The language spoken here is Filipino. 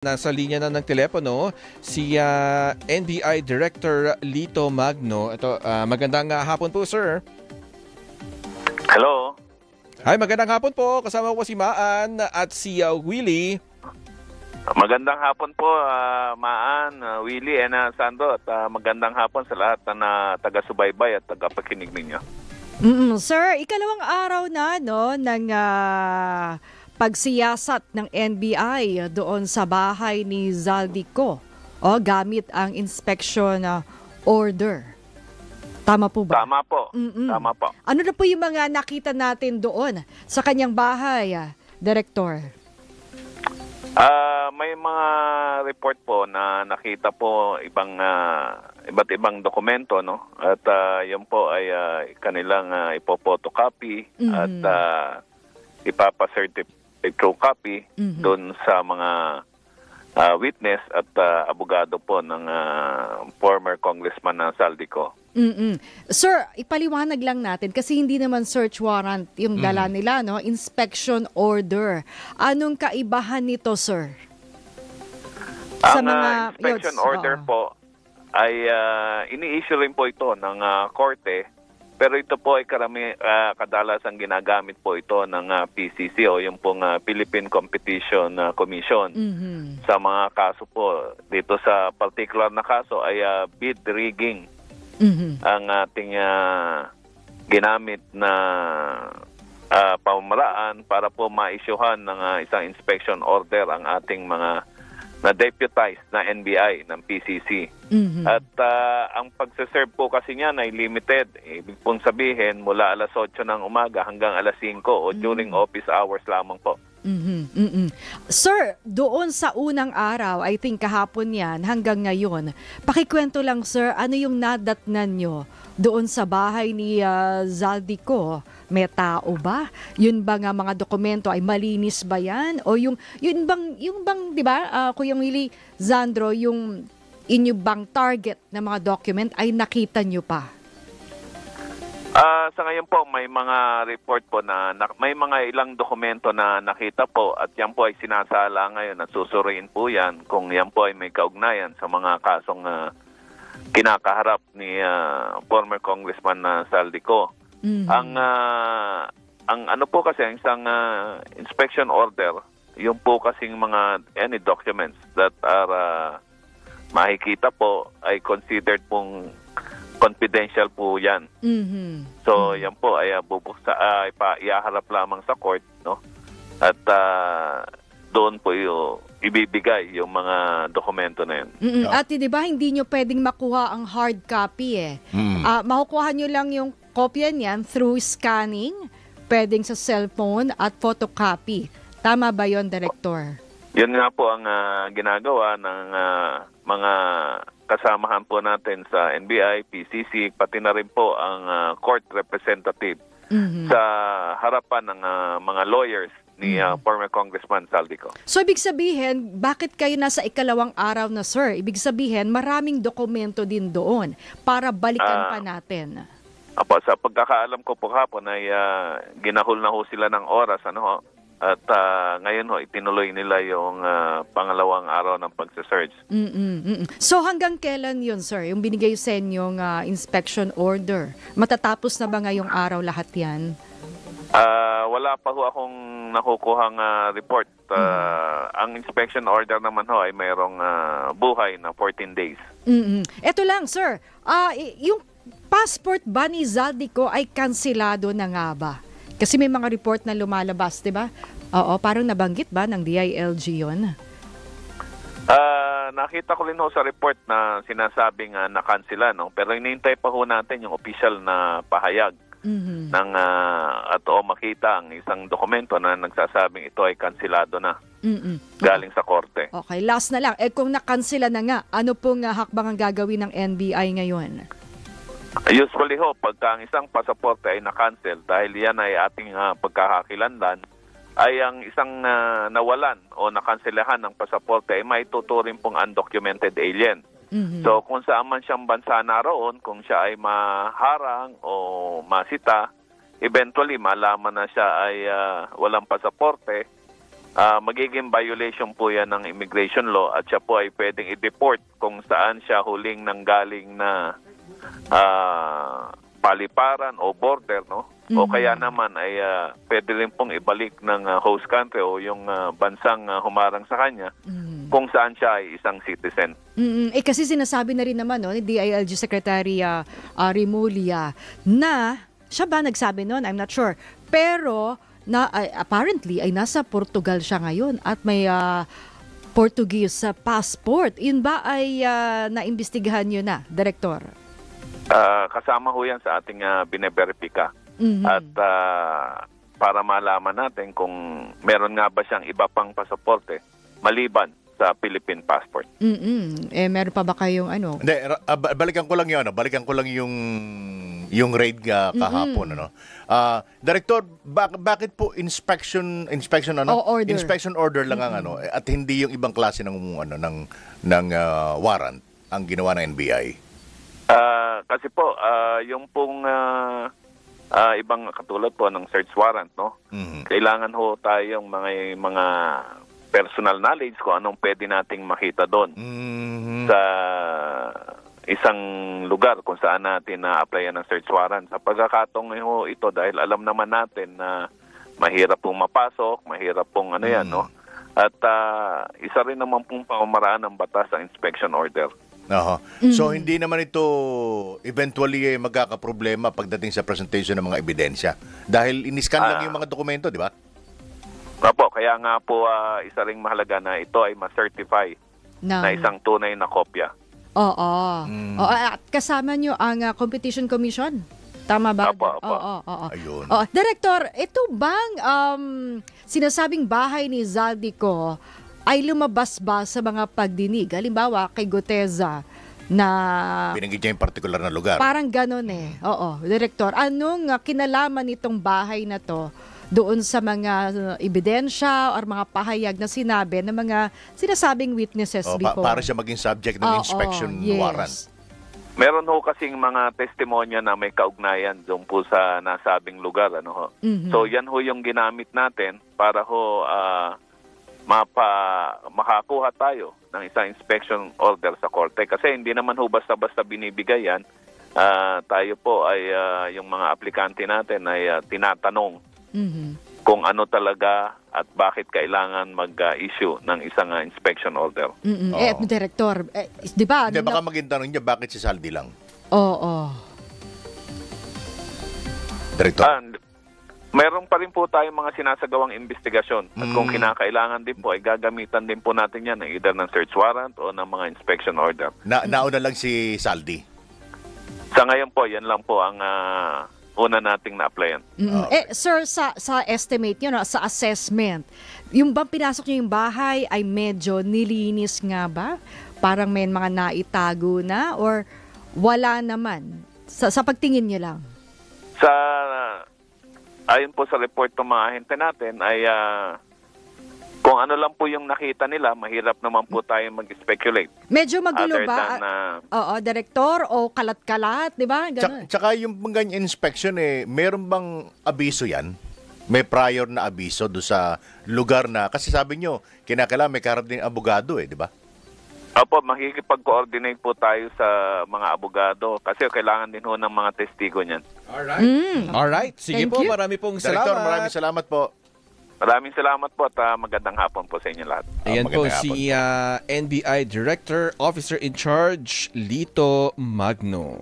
Nasa linya na ng telepono si NBI Director Lito Magno. Ito, magandang hapon po, sir. Hello. Hi, magandang hapon po. Kasama ko si Maan at si Willie. Magandang hapon po, Maan, Willie, and Sandro. At magandang hapon sa lahat na taga-subaybay at taga-pakinig ninyo. Sir, ikalawang araw na ng pagsiyasat ng NBI doon sa bahay ni Zaldico gamit ang inspection order. Tama po ba? Tama po. Tama po. Ano na po yung mga nakita natin doon sa kanyang bahay, Director? May mga report po na nakita po iba't ibang dokumento, no? At yun po ay kanilang ipopotocopy at ipapacertify true copy doon sa mga witness at abogado po ng former congressman na Zaldico. Sir, ipaliwanag lang natin kasi hindi naman search warrant yung dala nila, no? Inspection order. Anong kaibahan nito, sir? Ang inspection order po ay ini-issue rin po ito ng korte. Pero ito po ay kadalasang ginagamit po ito ng PCC o yung pong Philippine Competition Commission sa mga kaso po. Dito sa particular na kaso ay bid rigging ang ating ginamit na pamamaraan para po ma-issuehan ng isang inspection order ang ating mga na-deputized na NBI ng PCC. At ang pagsaserve po kasi niyan ay limited. Ibig pong sabihin, mula alas 8 ng umaga hanggang alas 5 o during office hours lamang po. Sir, doon sa unang araw, I think kahapon yan, hanggang ngayon, pakikwento lang, sir, ano yung nadatnan nyo doon sa bahay ni Zaldico? May tao ba? Yun bang mga dokumento ay malinis ba yan? O yung bang, di ba, Kuya Willie, Zandro, yung inyo bang target na mga document ay nakita nyo pa? Sa ngayon po, may mga report po na may mga ilang dokumento na nakita po at yan po ay sinasala ngayon at susuriin po yan kung yan po ay may kaugnayan sa mga kasong kinakaharap ni former congressman na Zaldico. Ang ano po kasi ang isang inspection order, yung po kasing mga any documents that are makikita po ay considered pong confidential po yan. So yan po ay iaharap lamang sa court, no? At doon po ibibigay yung mga dokumento na yun. At di ba hindi nyo pwedeng makuha ang hard copy makukuha nyo lang yung kopya niyan through scanning, pwedeng sa cellphone at photocopy. Tama ba yon, Director? Yun nga po ang ginagawa ng mga kasamahan po natin sa NBI, PCC, pati na rin po ang court representative sa harapan ng mga lawyers ni former Congressman Zaldico. So, ibig sabihin, bakit kayo nasa ikalawang araw na, sir? Ibig sabihin, maraming dokumento din doon para balikan pa natin. Apo, sa pagkakaalam ko po hapon ay ginahol na ho sila ng oras, at ngayon ho, itinuloy nila yung pangalawang araw ng pagsa-search. So hanggang kailan yun, sir? Yung binigay sa inyong inspection order? Matatapos na ba ngayong araw lahat yan? Wala pa ho akong nakukuhang report. Ang inspection order naman ho ay mayroong buhay na 14 days. Ito lang, sir. Yung passport ba ni Zaldico ay kansilado na nga ba? Kasi may mga report na lumalabas, di ba? Oo, parang nabanggit ba ng DILG yun? Nakita ko rin ho sa report na sinasabing nakansila, no? Pero inintay pa ho natin yung official na pahayag ng at makita ang isang dokumento na nagsasabing ito ay kansilado na galing sa korte. Okay, last na lang. Kung nakansila na nga, ano pong hakbang ang gagawin ng NBI ngayon? Usually ho, pagka ang isang pasaporte ay na-cancel dahil yan ay ating pagkakakilanlan, ay ang isang nawalan o nakanselahan ng pasaporte ay maituturing pong undocumented alien. So kung saan man siyang bansa naroon, kung siya ay maharang o masita, eventually malaman na siya ay walang pasaporte, magiging violation po yan ng immigration law at siya po ay pwedeng i-deport kung saan siya huling nanggaling na paliparan o border, no? O kaya naman ay pwede rin pong ibalik ng host country o yung bansang humarang sa kanya kung saan siya ay isang citizen. Kasi sinasabi na rin naman ni DILG Secretary Remulla na siya ba nagsabi noon? I'm not sure. Pero apparently ay nasa Portugal siya ngayon at may Portuguese passport. Yun ba ay naimbestigahan nyo na, Director? Kasama ho yan sa ating bineberipika. At para malaman natin kung meron nga ba siyang iba pang pasaporte maliban sa Philippine passport. Meron pa ba kayong ano? Hindi, balikan ko lang yun. Balikan ko lang yung raid kahapon. Director, bakit po inspection order. Inspection order lang ang at hindi yung ibang klase ng warrant ang ginawa ng NBI? Kasi po yung pong ibang katulad po ng search warrant, no? Kailangan ho tayong mga personal knowledge kung anong pwede nating makita doon sa isang lugar kung saan natin na-applyan ng search warrant. Sa pagkakataong ho ito, dahil alam naman natin na mahirap pong mapasok, mahirap pong yan, no? At isa rin naman pong pamamaraan ng batas ang inspection order. So hindi naman ito eventually magkakaproblema pagdating sa presentation ng mga ebidensya dahil iniskan lang yung mga dokumento, di ba? Opo, kaya nga po isa ring mahalaga na ito ay ma-certify na isang tunay na kopya. Oo. At kasama nyo ang Competition Commission? Tama ba? Opo. Ayun. Director, ito bang sinasabing bahay ni Zaldico ay lumabas ba sa mga pagdinig? Halimbawa, kay Guteza na binanggit niya yung particular na lugar. Parang ganon Oo, Director. Anong kinalaman nitong bahay na to doon sa mga ebidensya or mga pahayag na sinabi ng mga sinasabing witnesses before? Para siya maging subject ng inspection warrant. Meron ho kasing mga testimonya na may kaugnayan doon po sa nasabing lugar. So yan ho yung ginamit natin para ho makakuha tayo ng isang inspection order sa korte. Kasi hindi naman ho basta-basta binibigay yan. Tayo po ay yung mga aplikante natin ay tinatanong kung ano talaga at bakit kailangan mag-issue ng isang inspection order. Director, di ba? Hindi, baka maging tanong niya, bakit si Saldi lang? Oo. Director? Meron pa rin po tayong mga sinasagawang investigasyon. At kung kinakailangan din po, ay gagamitan din po natin yan either ng search warrant o ng mga inspection order. Nauna lang si Saldi? Sa ngayon po, yan lang po ang una nating na-applyan. Sir, sa estimate nyo, sa assessment, yung bang pinasok nyo yung bahay ay medyo nilinis nga ba? Parang may mga naitago na or wala naman? Sa pagtingin nyo lang? Ayon po sa report ng mga ahente natin ay kung ano lang po yung nakita nila, mahirap naman po tayo mag-speculate. Medyo magulo ba? Oo, Director, o kalat-kalat, di ba? Tsaka yung ganyan inspection meron bang abiso yan? May prior na abiso do sa lugar na, kasi sabi nyo, kinakailangan may kaharap din abogado di ba? Opo, makikipag-coordinate po tayo sa mga abogado kasi kailangan din ho ng mga testigo niyan. Alright. Sige Thank po, you. marami pong Director, salamat. maraming salamat po. Maraming salamat po at magandang hapon po sa inyo lahat. Ayan po Magandang si NBI Director, Officer in Charge, Lito Magno.